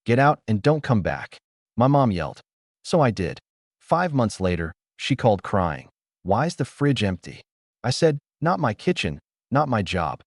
"Get out and don't come back," my mom yelled. So I did. 5 months later, she called crying. "Why's the fridge empty?" I said, "Not my kitchen, not my job."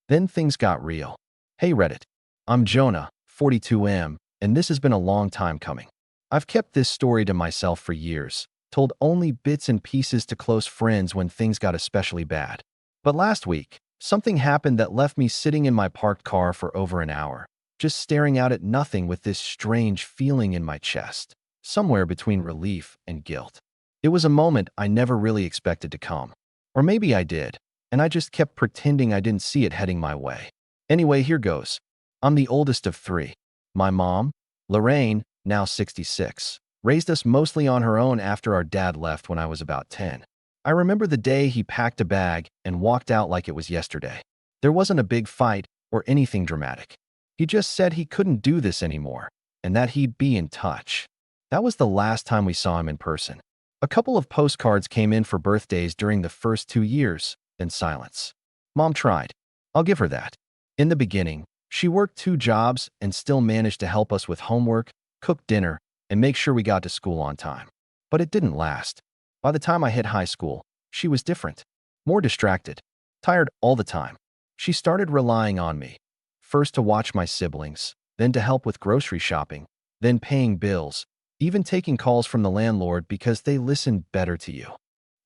Then things got real. Hey Reddit. I'm Jonah, 42M, and this has been a long time coming. I've kept this story to myself for years, told only bits and pieces to close friends when things got especially bad. But last week, something happened that left me sitting in my parked car for over an hour, just staring out at nothing with this strange feeling in my chest, somewhere between relief and guilt. It was a moment I never really expected to come. Or maybe I did, and I just kept pretending I didn't see it heading my way. Anyway, here goes. I'm the oldest of three. My mom, Lorraine, now 66, raised us mostly on her own after our dad left when I was about 10. I remember the day he packed a bag and walked out like it was yesterday. There wasn't a big fight or anything dramatic. He just said he couldn't do this anymore and that he'd be in touch. That was the last time we saw him in person. A couple of postcards came in for birthdays during the first 2 years, then silence. Mom tried. I'll give her that. In the beginning, she worked 2 jobs and still managed to help us with homework, cook dinner, and make sure we got to school on time. But it didn't last. By the time I hit high school, she was different. More distracted. Tired all the time. She started relying on me. First to watch my siblings, then to help with grocery shopping, then paying bills, even taking calls from the landlord because they listened better to you.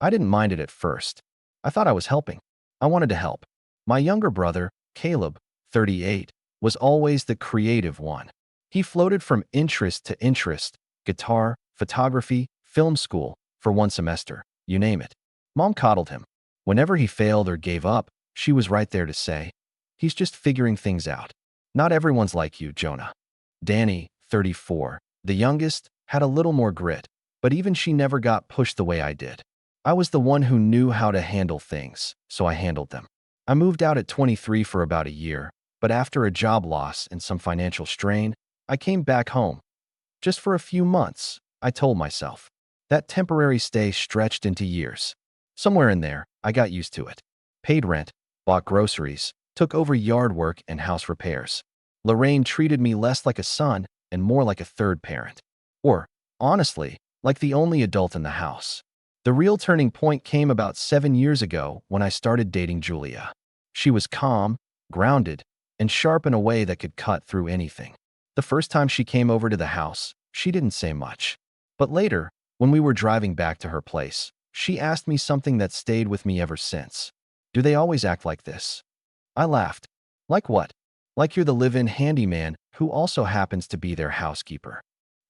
I didn't mind it at first. I thought I was helping. I wanted to help. My younger brother, Caleb, 38, was always the creative one. He floated from interest to interest, guitar, photography, film school, for one semester, you name it. Mom coddled him. Whenever he failed or gave up, she was right there to say, "He's just figuring things out." Not everyone's like you, Jonah. Danny, 34, the youngest, had a little more grit, but even she never got pushed the way I did. I was the one who knew how to handle things, so I handled them. I moved out at 23 for about a year, but after a job loss and some financial strain, I came back home. Just for a few months, I told myself. That temporary stay stretched into years. Somewhere in there, I got used to it. Paid rent, bought groceries, took over yard work and house repairs. Lorraine treated me less like a son and more like a third parent. Or, honestly, like the only adult in the house. The real turning point came about 7 years ago when I started dating Julia. She was calm, grounded, and sharp in a way that could cut through anything. The first time she came over to the house, she didn't say much. But later, when we were driving back to her place, she asked me something that stayed with me ever since. "Do they always act like this?" I laughed. "Like what?" "Like you're the live-in handyman who also happens to be their housekeeper."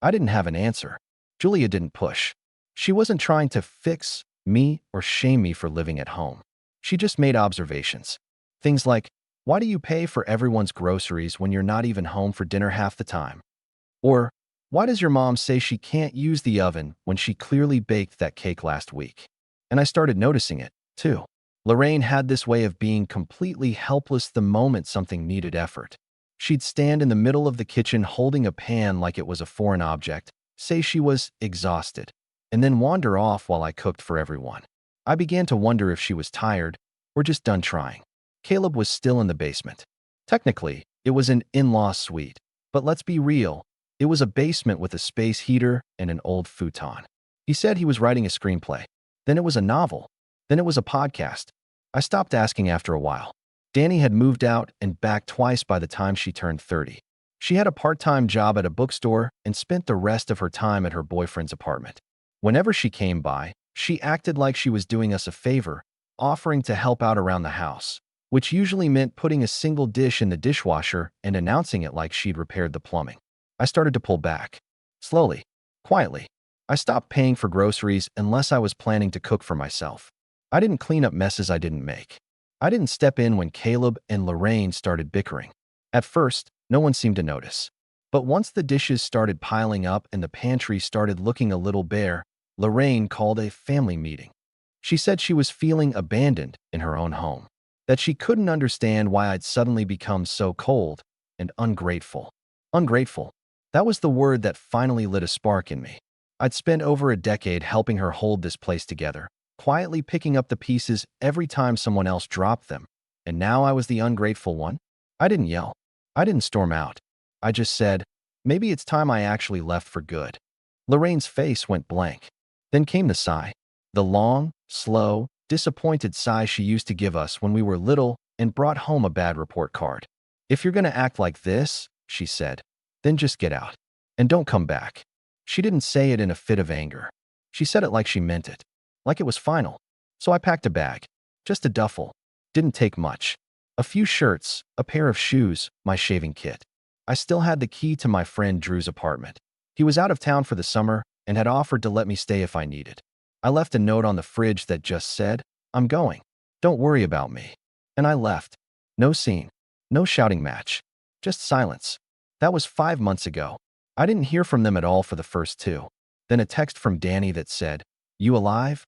I didn't have an answer. Julia didn't push. She wasn't trying to fix me or shame me for living at home. She just made observations. Things like, "Why do you pay for everyone's groceries when you're not even home for dinner half the time?" Or, "Why does your mom say she can't use the oven when she clearly baked that cake last week?" And I started noticing it, too. Lorraine had this way of being completely helpless the moment something needed effort. She'd stand in the middle of the kitchen holding a pan like it was a foreign object, say she was exhausted, and then wander off while I cooked for everyone. I began to wonder if she was tired or just done trying. Caleb was still in the basement. Technically, it was an in-law suite, but let's be real, it was a basement with a space heater and an old futon. He said he was writing a screenplay. Then it was a novel. Then it was a podcast. I stopped asking after a while. Danny had moved out and back twice by the time she turned 30. She had a part-time job at a bookstore and spent the rest of her time at her boyfriend's apartment. Whenever she came by, she acted like she was doing us a favor, offering to help out around the house, which usually meant putting a single dish in the dishwasher and announcing it like she'd repaired the plumbing. I started to pull back. Slowly, quietly. I stopped paying for groceries unless I was planning to cook for myself. I didn't clean up messes I didn't make. I didn't step in when Caleb and Lorraine started bickering. At first, no one seemed to notice. But once the dishes started piling up and the pantry started looking a little bare, Lorraine called a family meeting. She said she was feeling abandoned in her own home, that she couldn't understand why I'd suddenly become so cold and ungrateful. Ungrateful. That was the word that finally lit a spark in me. I'd spent over a decade helping her hold this place together, quietly picking up the pieces every time someone else dropped them, and now I was the ungrateful one? I didn't yell. I didn't storm out. I just said, Maybe it's time I actually left for good. Lorraine's face went blank. Then came the sigh. The long, slow, disappointed sigh she used to give us when we were little and brought home a bad report card. If you're gonna act like this, she said, then just get out. And don't come back. She didn't say it in a fit of anger. She said it like she meant it. Like it was final. So I packed a bag. Just a duffel. Didn't take much. A few shirts, a pair of shoes, my shaving kit. I still had the key to my friend Drew's apartment. He was out of town for the summer and had offered to let me stay if I needed. I left a note on the fridge that just said, "I'm going. Don't worry about me." And I left. No scene. No shouting match. Just silence. That was 5 months ago. I didn't hear from them at all for the first 2. Then a text from Danny that said, "You alive?"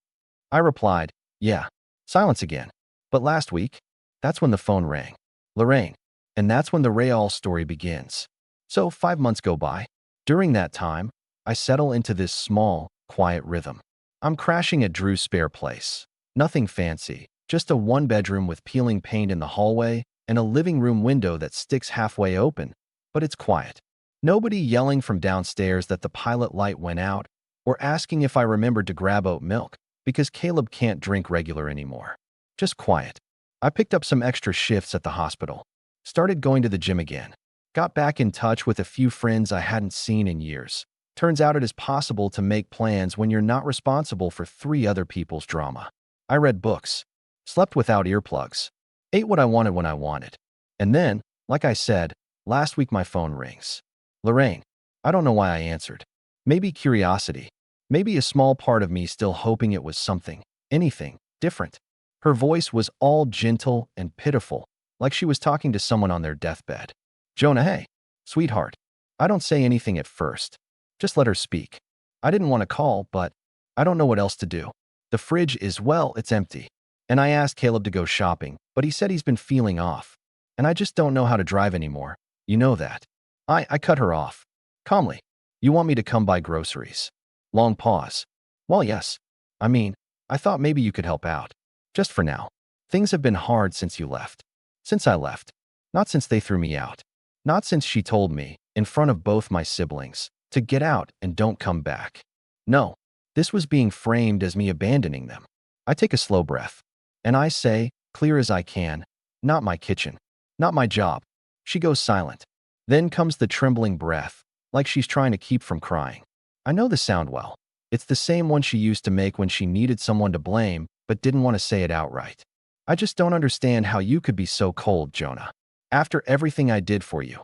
I replied, "Yeah." Silence again. But last week, that's when the phone rang. Lorraine. And that's when the Rayall story begins. So 5 months go by. During that time, I settle into this small, quiet rhythm. I'm crashing at Drew's spare place. Nothing fancy, just a one-bedroom with peeling paint in the hallway and a living room window that sticks halfway open, but it's quiet. Nobody yelling from downstairs that the pilot light went out or asking if I remembered to grab oat milk because Caleb can't drink regular anymore. Just quiet. I picked up some extra shifts at the hospital. Started going to the gym again. Got back in touch with a few friends I hadn't seen in years. Turns out it is possible to make plans when you're not responsible for 3 other people's drama. I read books. Slept without earplugs. Ate what I wanted when I wanted. And then, like I said, last week my phone rings. Lorraine. I don't know why I answered. Maybe curiosity. Maybe a small part of me still hoping it was something, anything, different. Her voice was all gentle and pitiful, like she was talking to someone on their deathbed. "Jonah, hey. Sweetheart." I don't say anything at first. Just let her speak. I didn't want to call, but I don't know what else to do. The fridge is, well, it's empty. And I asked Caleb to go shopping, but he said he's been feeling off. And I just don't know how to drive anymore. You know that. I cut her off. Calmly. "You want me to come buy groceries?" Long pause. "Well, yes. I mean, I thought maybe you could help out. Just for now. Things have been hard since you left. Since I left. Not since they threw me out. Not since she told me, in front of both my siblings, to get out and don't come back. No, this was being framed as me abandoning them." I take a slow breath. And I say, clear as I can, "Not my kitchen. Not my job." She goes silent. Then comes the trembling breath, like she's trying to keep from crying. I know the sound well. It's the same one she used to make when she needed someone to blame, but didn't want to say it outright. "I just don't understand how you could be so cold, Jonah. After everything I did for you."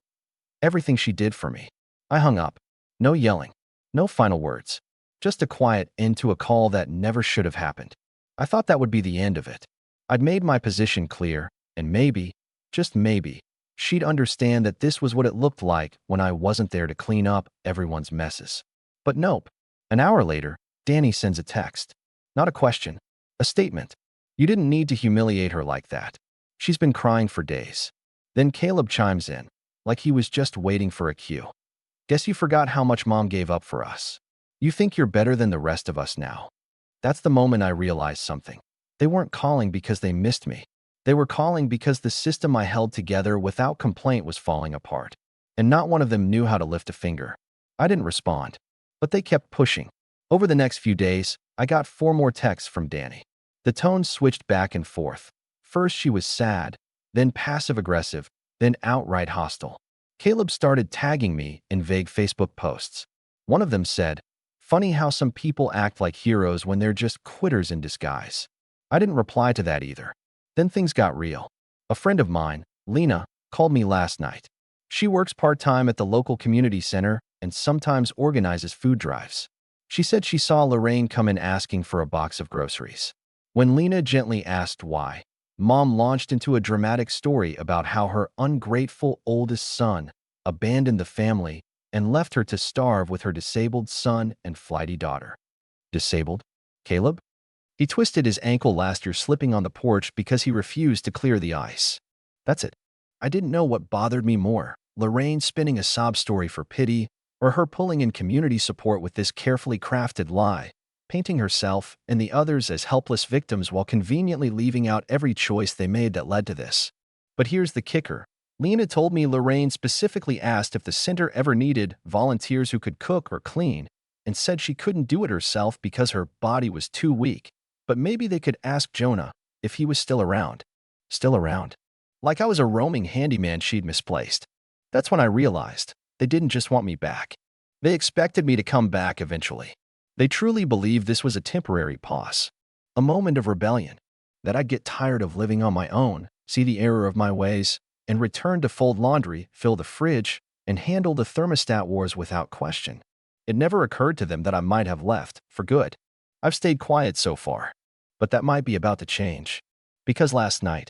Everything she did for me. I hung up. No yelling. No final words. Just a quiet end to a call that never should have happened. I thought that would be the end of it. I'd made my position clear, and maybe, just maybe, she'd understand that this was what it looked like when I wasn't there to clean up everyone's messes. But nope. An hour later, Danny sends a text. Not a question. A statement. "You didn't need to humiliate her like that. She's been crying for days." Then Caleb chimes in, like he was just waiting for a cue. "Guess you forgot how much Mom gave up for us. You think you're better than the rest of us now." That's the moment I realized something. They weren't calling because they missed me. They were calling because the system I held together without complaint was falling apart. And not one of them knew how to lift a finger. I didn't respond. But they kept pushing. Over the next few days, I got 4 more texts from Danny. The tone switched back and forth. First she was sad, then passive-aggressive, then outright hostile. Caleb started tagging me in vague Facebook posts. One of them said, "Funny how some people act like heroes when they're just quitters in disguise." I didn't reply to that either. Then things got real. A friend of mine, Lena, called me last night. She works part-time at the local community center and sometimes organizes food drives. She said she saw Lorraine come in asking for a box of groceries. When Lena gently asked why, Mom launched into a dramatic story about how her ungrateful oldest son abandoned the family and left her to starve with her disabled son and flighty daughter. Disabled? Caleb? He twisted his ankle last year slipping on the porch because he refused to clear the ice. That's it. I didn't know what bothered me more, Lorraine spinning a sob story for pity, or her pulling in community support with this carefully crafted lie, painting herself and the others as helpless victims while conveniently leaving out every choice they made that led to this. But here's the kicker. Lena told me Lorraine specifically asked if the center ever needed volunteers who could cook or clean, and said she couldn't do it herself because her body was too weak, but maybe they could ask Jonah if he was still around. Still around. Like I was a roaming handyman she'd misplaced. That's when I realized they didn't just want me back. They expected me to come back eventually. They truly believed this was a temporary pause, a moment of rebellion, that I'd get tired of living on my own, see the error of my ways, and return to fold laundry, fill the fridge, and handle the thermostat wars without question. It never occurred to them that I might have left for good. I've stayed quiet so far, but that might be about to change. Because last night,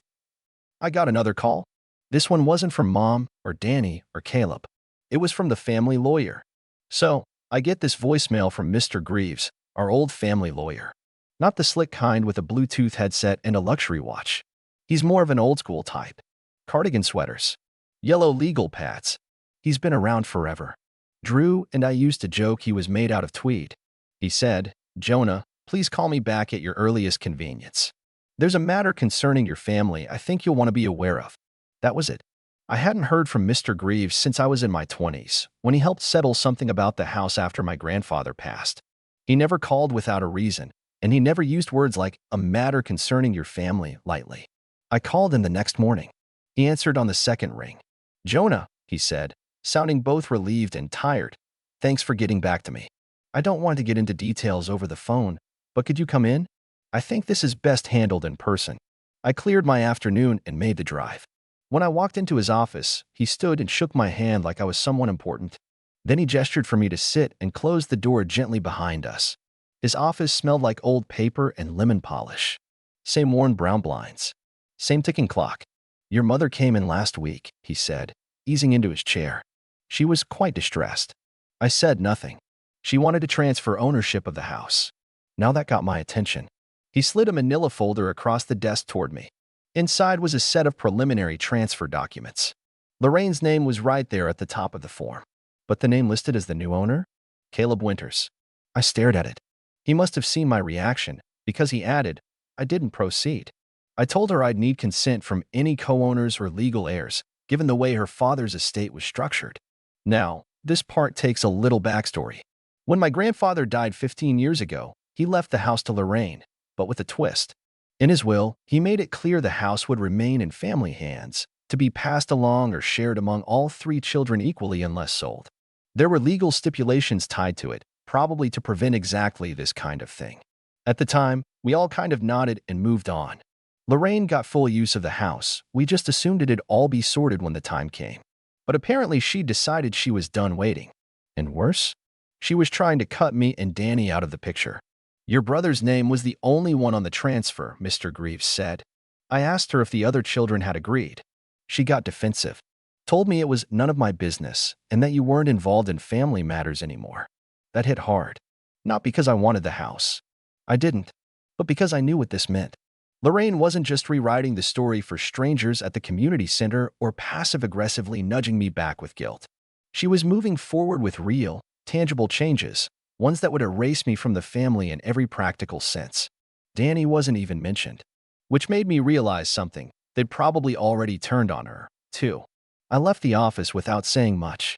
I got another call. This one wasn't from Mom or Danny or Caleb. It was from the family lawyer. So, I get this voicemail from Mr. Greaves, our old family lawyer. Not the slick kind with a Bluetooth headset and a luxury watch. He's more of an old-school type. Cardigan sweaters. Yellow legal pads. He's been around forever. Drew and I used to joke he was made out of tweed. He said, "Jonah, please call me back at your earliest convenience. There's a matter concerning your family I think you'll want to be aware of." That was it. I hadn't heard from Mr. Greaves since I was in my 20s, when he helped settle something about the house after my grandfather passed. He never called without a reason, and he never used words like "a matter concerning your family" lightly. I called him the next morning. He answered on the second ring. "Jonah," he said, sounding both relieved and tired, "thanks for getting back to me. I don't want to get into details over the phone, but could you come in? I think this is best handled in person." I cleared my afternoon and made the drive. When I walked into his office, he stood and shook my hand like I was someone important. Then he gestured for me to sit and closed the door gently behind us. His office smelled like old paper and lemon polish. Same worn brown blinds. Same ticking clock. "Your mother came in last week," he said, easing into his chair. "She was quite distressed." I said nothing. She wanted to transfer ownership of the house. Now that got my attention. He slid a manila folder across the desk toward me. Inside was a set of preliminary transfer documents. Lorraine's name was right there at the top of the form. But the name listed as the new owner? Caleb Winters. I stared at it. He must have seen my reaction, because he added, "I didn't proceed." I told her I'd need consent from any co-owners or legal heirs, given the way her father's estate was structured. Now, this part takes a little backstory. When my grandfather died 15 years ago, he left the house to Lorraine, but with a twist. In his will, he made it clear the house would remain in family hands, to be passed along or shared among all 3 children equally unless sold. There were legal stipulations tied to it, probably to prevent exactly this kind of thing. At the time, we all kind of nodded and moved on. Lorraine got full use of the house. We just assumed it'd all be sorted when the time came. But apparently she decided she was done waiting. And worse? She was trying to cut me and Danny out of the picture. "Your brother's name was the only one on the transfer," Mr. Greaves said. I asked her if the other children had agreed. She got defensive. Told me it was none of my business and that you weren't involved in family matters anymore. That hit hard. Not because I wanted the house. I didn't. But because I knew what this meant. Lorraine wasn't just rewriting the story for strangers at the community center or passive-aggressively nudging me back with guilt. She was moving forward with real, tangible changes, ones that would erase me from the family in every practical sense. Danny wasn't even mentioned. Which made me realize something. They'd probably already turned on her, too. I left the office without saying much.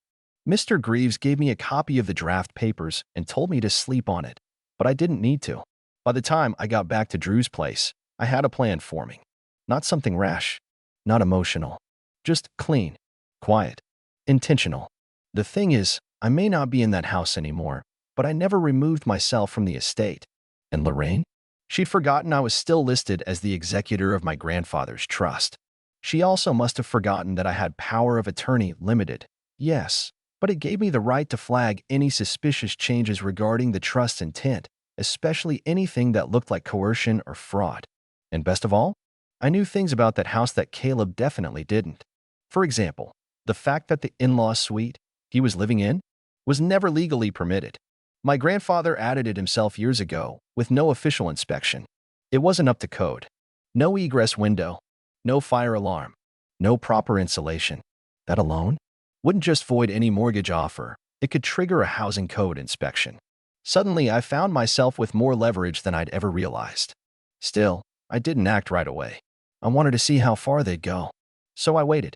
Mr. Greaves gave me a copy of the draft papers and told me to sleep on it, but I didn't need to. By the time I got back to Drew's place, I had a plan forming. Not something rash. Not emotional. Just clean. Quiet. Intentional. The thing is, I may not be in that house anymore, but I never removed myself from the estate. And Lorraine? She'd forgotten I was still listed as the executor of my grandfather's trust. She also must have forgotten that I had power of attorney limited. Yes, but it gave me the right to flag any suspicious changes regarding the trust's intent, especially anything that looked like coercion or fraud. And best of all, I knew things about that house that Caleb definitely didn't. For example, the fact that the in-law suite he was living in was never legally permitted. My grandfather added it himself years ago, with no official inspection. It wasn't up to code. No egress window, no fire alarm, no proper insulation. That alone wouldn't just void any mortgage offer, it could trigger a housing code inspection. Suddenly, I found myself with more leverage than I'd ever realized. Still, I didn't act right away. I wanted to see how far they'd go. So I waited.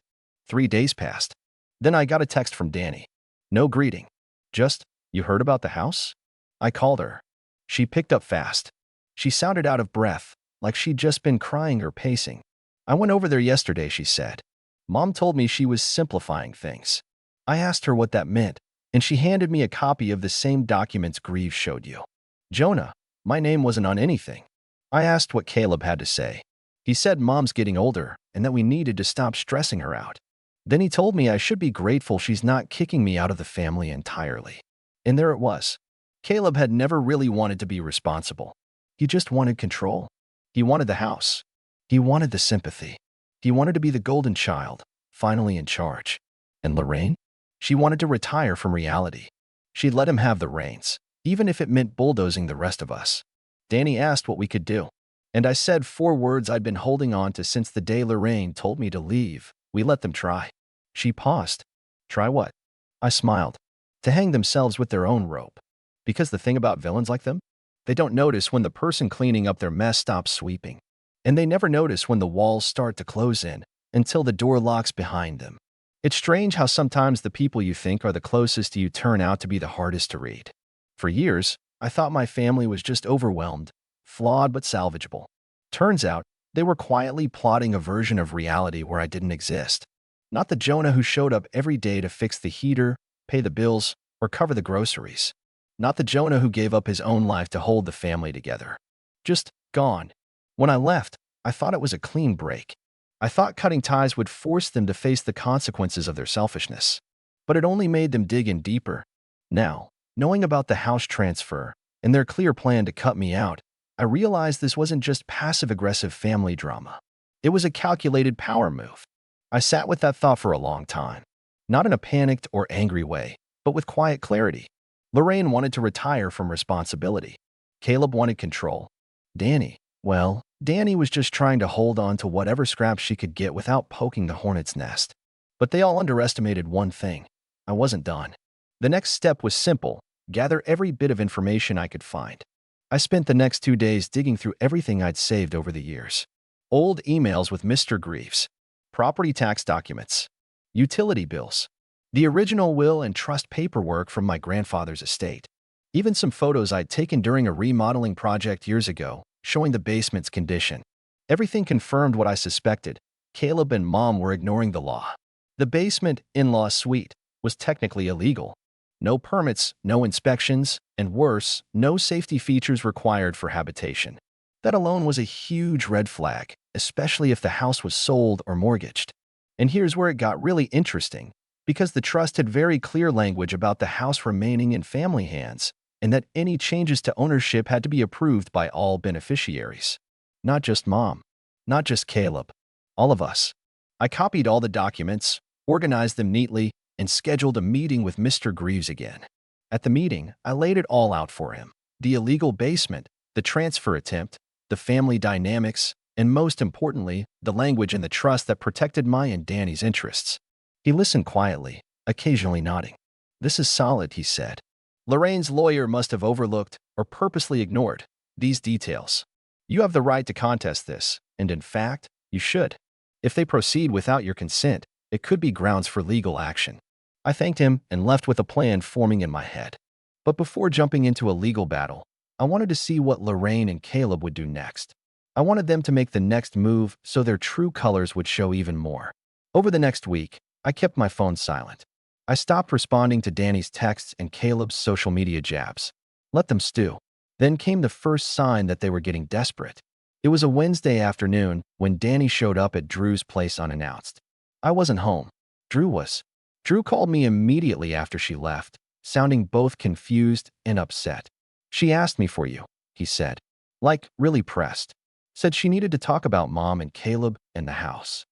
3 days passed. Then I got a text from Danny. No greeting. Just, "You heard about the house?" I called her. She picked up fast. She sounded out of breath, like she'd just been crying or pacing. "I went over there yesterday," she said. "Mom told me she was simplifying things." I asked her what that meant, and she handed me a copy of the same documents Greaves showed you. Jonah, my name wasn't on anything. I asked what Caleb had to say. He said Mom's getting older and that we needed to stop stressing her out. Then he told me I should be grateful she's not kicking me out of the family entirely. And there it was. Caleb had never really wanted to be responsible. He just wanted control. He wanted the house. He wanted the sympathy. He wanted to be the golden child, finally in charge. And Lorraine? She wanted to retire from reality. She'd let him have the reins, even if it meant bulldozing the rest of us. Danny asked what we could do. And I said 4 words I'd been holding on to since the day Lorraine told me to leave. We let them try. She paused. Try what? I smiled. To hang themselves with their own rope. Because the thing about villains like them? They don't notice when the person cleaning up their mess stops sweeping. And they never notice when the walls start to close in until the door locks behind them. It's strange how sometimes the people you think are the closest to you turn out to be the hardest to read. For years, I thought my family was just overwhelmed, flawed but salvageable. Turns out, they were quietly plotting a version of reality where I didn't exist. Not the Jonah who showed up every day to fix the heater, pay the bills, or cover the groceries. Not the Jonah who gave up his own life to hold the family together. Just gone. When I left, I thought it was a clean break. I thought cutting ties would force them to face the consequences of their selfishness. But it only made them dig in deeper. Now, knowing about the house transfer and their clear plan to cut me out, I realized this wasn't just passive-aggressive family drama. It was a calculated power move. I sat with that thought for a long time. Not in a panicked or angry way, but with quiet clarity. Lorraine wanted to retire from responsibility. Caleb wanted control. Danny was just trying to hold on to whatever scraps she could get without poking the hornet's nest. But they all underestimated one thing. I wasn't done. The next step was simple: gather every bit of information I could find. I spent the next 2 days digging through everything I'd saved over the years. Old emails with Mr. Greaves, property tax documents, utility bills, the original will and trust paperwork from my grandfather's estate, even some photos I'd taken during a remodeling project years ago, showing the basement's condition. Everything confirmed what I suspected. Caleb and Mom were ignoring the law. The basement in-law suite was technically illegal. No permits, no inspections, and worse, no safety features required for habitation. That alone was a huge red flag, especially if the house was sold or mortgaged. And here's where it got really interesting, because the trust had very clear language about the house remaining in family hands, and that any changes to ownership had to be approved by all beneficiaries. Not just Mom, not just Caleb, all of us. I copied all the documents, organized them neatly, and scheduled a meeting with Mr. Greaves again. At the meeting, I laid it all out for him: the illegal basement, the transfer attempt, the family dynamics, and most importantly, the language in the trust that protected my and Danny's interests. He listened quietly, occasionally nodding. "This is solid," he said. "Lorraine's lawyer must have overlooked or purposely ignored these details. You have the right to contest this, and in fact, you should. If they proceed without your consent, it could be grounds for legal action." I thanked him and left with a plan forming in my head. But before jumping into a legal battle, I wanted to see what Lorraine and Caleb would do next. I wanted them to make the next move so their true colors would show even more. Over the next week, I kept my phone silent. I stopped responding to Danny's texts and Caleb's social media jabs. Let them stew. Then came the first sign that they were getting desperate. It was a Wednesday afternoon when Danny showed up at Drew's place unannounced. I wasn't home. Drew was. Drew called me immediately after she left, sounding both confused and upset. "She asked me for you," he said. Like, really pressed. Said she needed to talk about Mom and Caleb and the house.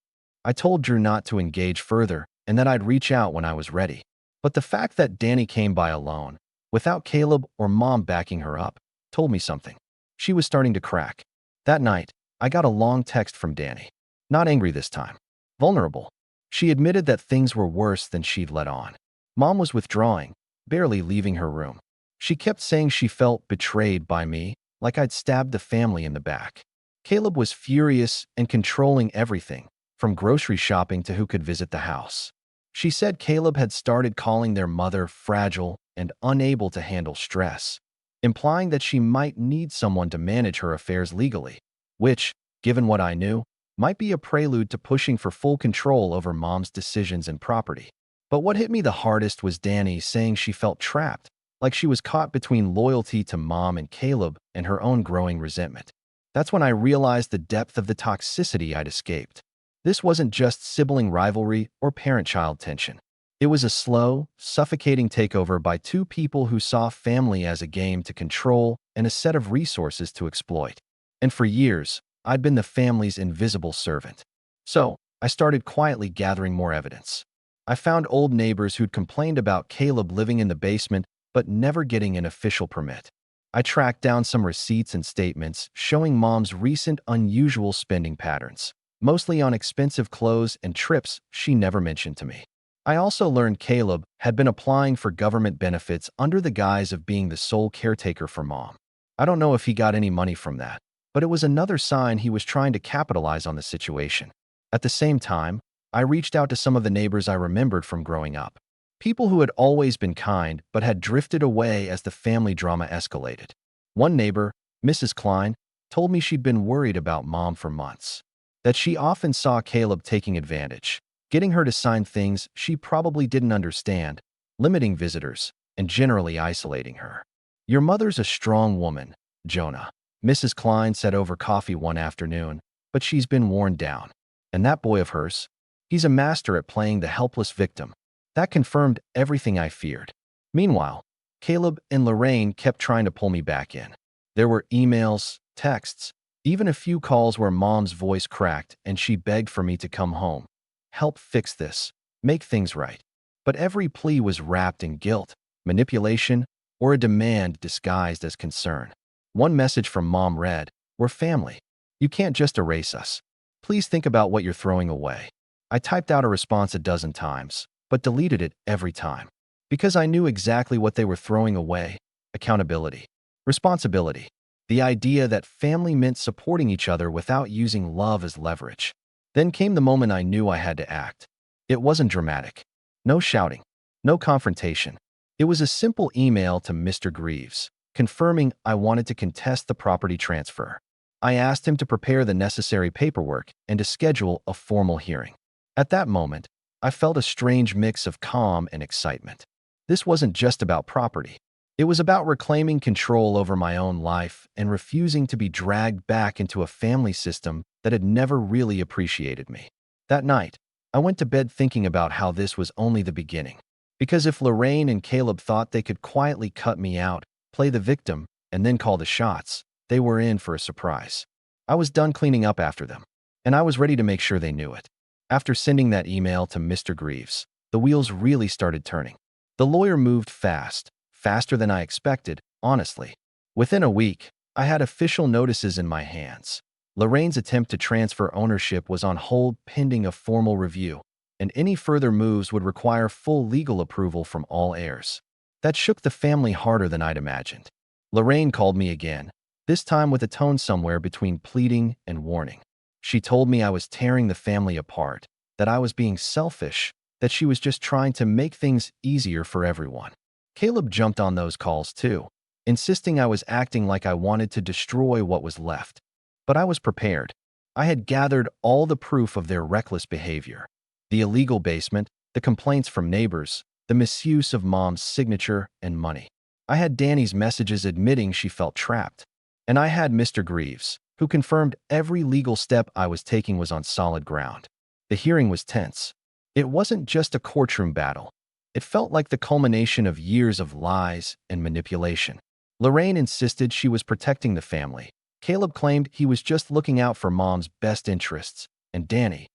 I told Drew not to engage further and that I'd reach out when I was ready. But the fact that Danny came by alone, without Caleb or Mom backing her up, told me something. She was starting to crack. That night, I got a long text from Danny. Not angry this time. Vulnerable. She admitted that things were worse than she'd let on. Mom was withdrawing, barely leaving her room. She kept saying she felt betrayed by me, like I'd stabbed the family in the back. Caleb was furious and controlling everything, from grocery shopping to who could visit the house. She said Caleb had started calling their mother fragile and unable to handle stress, implying that she might need someone to manage her affairs legally, which, given what I knew, might be a prelude to pushing for full control over mom's decisions and property. But what hit me the hardest was Danny saying she felt trapped, like she was caught between loyalty to mom and Caleb and her own growing resentment. That's when I realized the depth of the toxicity I'd escaped. This wasn't just sibling rivalry or parent-child tension. It was a slow, suffocating takeover by two people who saw family as a game to control and a set of resources to exploit. And for years, I'd been the family's invisible servant. So, I started quietly gathering more evidence. I found old neighbors who'd complained about Caleb living in the basement but never getting an official permit. I tracked down some receipts and statements showing mom's recent unusual spending patterns, mostly on expensive clothes and trips she never mentioned to me. I also learned Caleb had been applying for government benefits under the guise of being the sole caretaker for mom. I don't know if he got any money from that, but it was another sign he was trying to capitalize on the situation. At the same time, I reached out to some of the neighbors I remembered from growing up. People who had always been kind but had drifted away as the family drama escalated. One neighbor, Mrs. Klein, told me she'd been worried about mom for months, that she often saw Caleb taking advantage, getting her to sign things she probably didn't understand, limiting visitors, and generally isolating her. "Your mother's a strong woman, Jonah," Mrs. Klein said over coffee one afternoon, "but she's been worn down. And that boy of hers, he's a master at playing the helpless victim." That confirmed everything I feared. Meanwhile, Caleb and Lorraine kept trying to pull me back in. There were emails, texts, even a few calls where mom's voice cracked and she begged for me to come home, help fix this, make things right. But every plea was wrapped in guilt, manipulation, or a demand disguised as concern. One message from mom read, "We're family. You can't just erase us. Please think about what you're throwing away." I typed out a response a dozen times, but deleted it every time. Because I knew exactly what they were throwing away: accountability, responsibility, the idea that family meant supporting each other without using love as leverage. Then came the moment I knew I had to act. It wasn't dramatic. No shouting, no confrontation. It was a simple email to Mr. Greaves, confirming I wanted to contest the property transfer. I asked him to prepare the necessary paperwork and to schedule a formal hearing. At that moment, I felt a strange mix of calm and excitement. This wasn't just about property. It was about reclaiming control over my own life and refusing to be dragged back into a family system that had never really appreciated me. That night, I went to bed thinking about how this was only the beginning. Because if Lorraine and Caleb thought they could quietly cut me out, play the victim, and then call the shots, they were in for a surprise. I was done cleaning up after them, and I was ready to make sure they knew it. After sending that email to Mr. Greaves, the wheels really started turning. The lawyer moved fast, faster than I expected, honestly. Within a week, I had official notices in my hands. Lorraine's attempt to transfer ownership was on hold pending a formal review, and any further moves would require full legal approval from all heirs. That shook the family harder than I'd imagined. Lorraine called me again, this time with a tone somewhere between pleading and warning. She told me I was tearing the family apart, that I was being selfish, that she was just trying to make things easier for everyone. Caleb jumped on those calls too, insisting I was acting like I wanted to destroy what was left. But I was prepared. I had gathered all the proof of their reckless behavior. The illegal basement, the complaints from neighbors, the misuse of mom's signature and money. I had Danny's messages admitting she felt trapped. And I had Mr. Greaves, who confirmed every legal step I was taking was on solid ground. The hearing was tense. It wasn't just a courtroom battle. It felt like the culmination of years of lies and manipulation. Lorraine insisted she was protecting the family. Caleb claimed he was just looking out for mom's best interests. And Danny,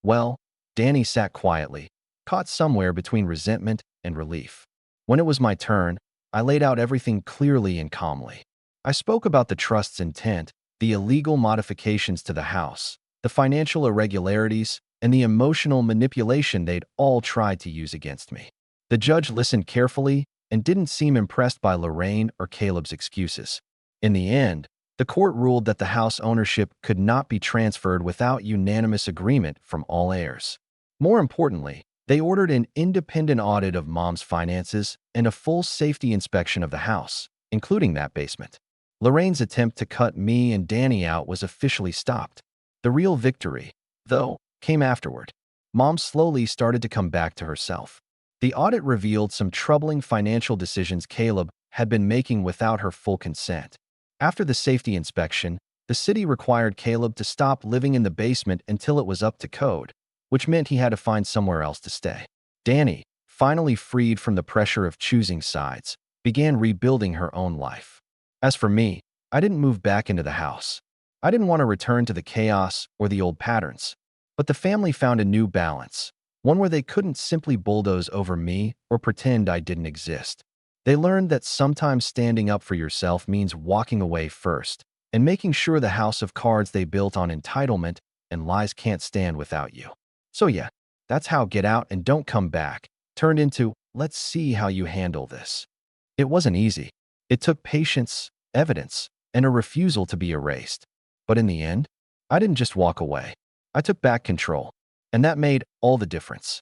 well, Danny sat quietly, caught somewhere between resentment and relief. When it was my turn, I laid out everything clearly and calmly. I spoke about the trust's intent, the illegal modifications to the house, the financial irregularities, and the emotional manipulation they'd all tried to use against me. The judge listened carefully and didn't seem impressed by Lorraine or Caleb's excuses. In the end, The court ruled that the house ownership could not be transferred without unanimous agreement from all heirs. More importantly, they ordered an independent audit of Mom's finances and a full safety inspection of the house, including that basement. Lorraine's attempt to cut me and Danny out was officially stopped. The real victory, though, came afterward. Mom slowly started to come back to herself. The audit revealed some troubling financial decisions Caleb had been making without her full consent. After the safety inspection, the city required Caleb to stop living in the basement until it was up to code, which meant he had to find somewhere else to stay. Danny, finally freed from the pressure of choosing sides, began rebuilding her own life. As for me, I didn't move back into the house. I didn't want to return to the chaos or the old patterns. But the family found a new balance, one where they couldn't simply bulldoze over me or pretend I didn't exist. They learned that sometimes standing up for yourself means walking away first and making sure the house of cards they built on entitlement and lies can't stand without you. So yeah, that's how Get Out and Don't Come Back turned into let's see how you handle this. It wasn't easy. It took patience, evidence, and a refusal to be erased. But in the end, I didn't just walk away. I took back control, and that made all the difference.